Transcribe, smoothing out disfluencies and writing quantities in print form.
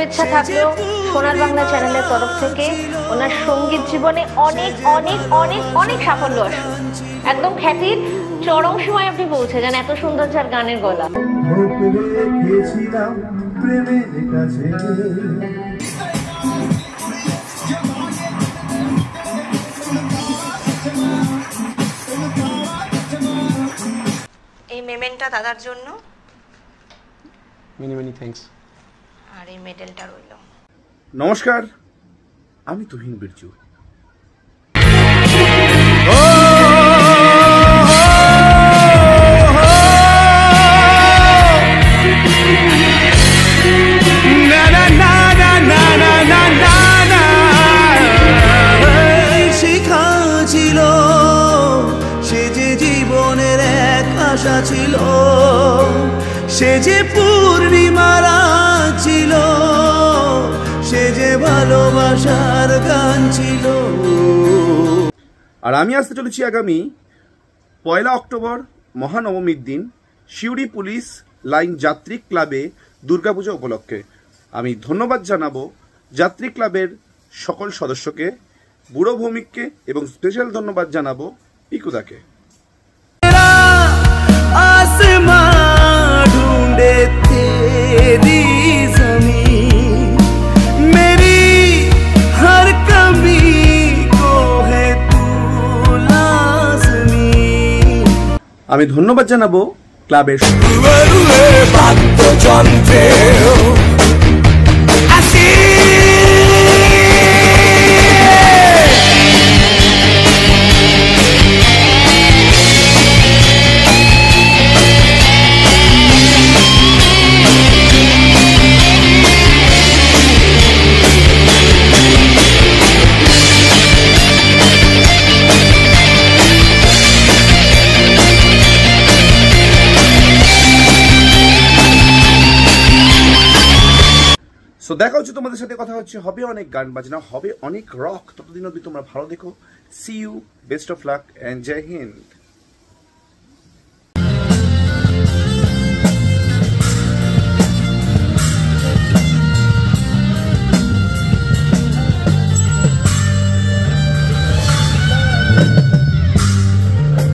শুভেচ্ছা থাকলো সোনার বাংলা চ্যানেলের তরফ থেকে। ওনার সঙ্গীত জীবনে অনেক অনেক অনেক অনেক সাফল্য আসুক, একদম খ্যাতির চরম সময় আপনি পৌঁছে যান। এত সুন্দর যার গানের গলা। এই মেমেন্টটা দাদার জন্য, মেনি মেনি থ্যাঙ্কস। আর এই মেডেলটা রইল। নমস্কার, আমি তুহিন বিরজু। শিখা ছিল সে যে জীবনের এক আশা ছিল, সে যে পূর্ণিমারা ছিল, সে যে ভালোবাসার গান ছিল। আর আমি আসতে চলেছি আগামী 1 অক্টোবর মহানবমীর দিন সিউড়ি পুলিশ লাইন যাত্রী ক্লাবে দুর্গাপূজা উপলক্ষে। আমি ধন্যবাদ জানাবো যাত্রী ক্লাবের সকল সদস্যকে, বুড়ো ভৌমিককে, এবং স্পেশাল ধন্যবাদ জানাবো পিকুদাকে। আমি ধন্যবাদ জানাবো ক্লাবের তো দেখা হচ্ছে তোমাদের সাথে, কথা হচ্ছে, হবে অনেক গান বাজনা, হবে অনেক রক। ততদিন অবধি তোমরা ভালো দেখো। See you, best of luck and জয় হিন্দ।